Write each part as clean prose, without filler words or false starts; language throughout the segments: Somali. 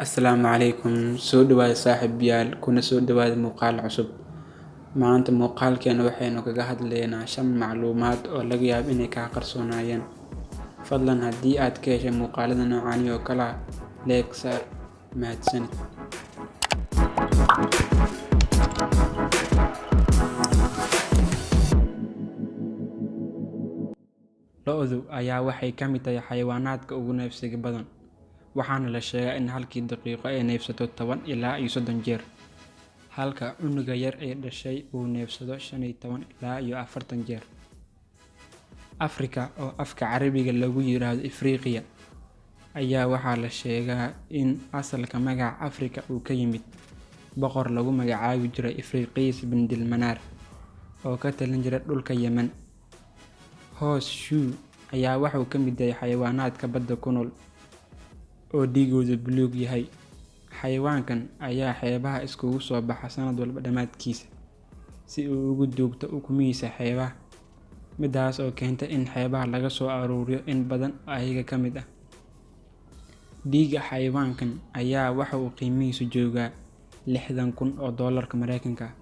Asalaamu calaykum, soo dhawaada saaxiibayaal, kuna soo dhawaada muuqaal cusub. Maanta muuqaalkeena waxaynu kaga hadlaynaa 5 macluumaad oo laga yaabo inay kaa qarsoonaayeen. Fadlan haddii aad ka heshay muuqaalada noocan oo kale ah, like saar. Mahadsanid. Lo'du ayaa waxay ka mid tahay xayawaanaadka ugu neefsiga badan, waxaana la sheegaa in halkii daqiiqo ay neefsato 10 ilaa 30 jeer, halka cunuga yar ee dhashay uu neefsado 15 ilaa 40 jeer. Afrika, oo afka Carabiga lagu yiraahdo Ifriqiya, ayaa waxaa la sheegaa in asalka magaca Afrika uu ka yimid boqor lagu magacaabi jiray Ifriqiis bin Dilmanaar oo ka talin jiray dhulka Yemen. Horseshoe ayaa wuxuu ka mid yahay xayawaanaadka badda ku nool oo dhiigoodu buluug yahay. Xayawaankan ayaa xeebaha iskugu soo baxa sanad walba dhammaadkiisa si uu ugu duugto ukumihiisa xeebaha, midaas oo keenta in xeebaha laga soo ururiyo in badan oo ayaga ka mid ah. Dhiigga xayawaankan ayaa waxa uu qiimihiisu joogaa $60,000 Mareykanka,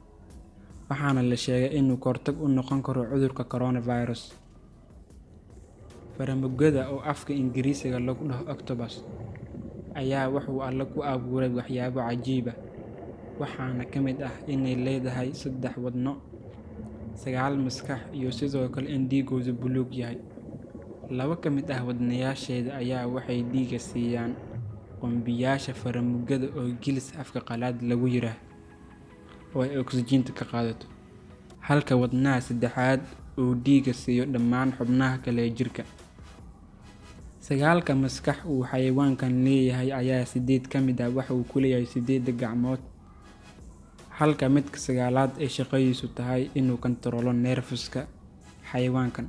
waxaana la sheegay inuu ka hortag u noqon karo cudurka coronavirus. Faramugada, oo afka Ingiriisiga lagu dhaho octopus, ayaa wuxuu Alle ku abuuray waxyaabo cajiib ah, waxaana ka mid ah inay leedahay 3 wadno, 9 maskax, iyo sidoo kale in dhiigoodu buluug yahay. 2 ka mid ah wadnayaasheeda ayaa waxay dhiigga siiyaan qumbiyaasha faramugada oo gills afka qalaad lagu yiraahdo, oo ay oksijiinta ka qaadato, halka wadnaha saddexaad uu dhiigga siiyo dhammaan xubnaha kale ee jirka. 9 maskax uu xayawaankan leeyahay ayaa 8 ka mid ah waxa uu ku leeyahay 8 gacmood, halka midka 9aad ay shaqadiisu tahay inuu kantaroolo neerfaska xayawaankan.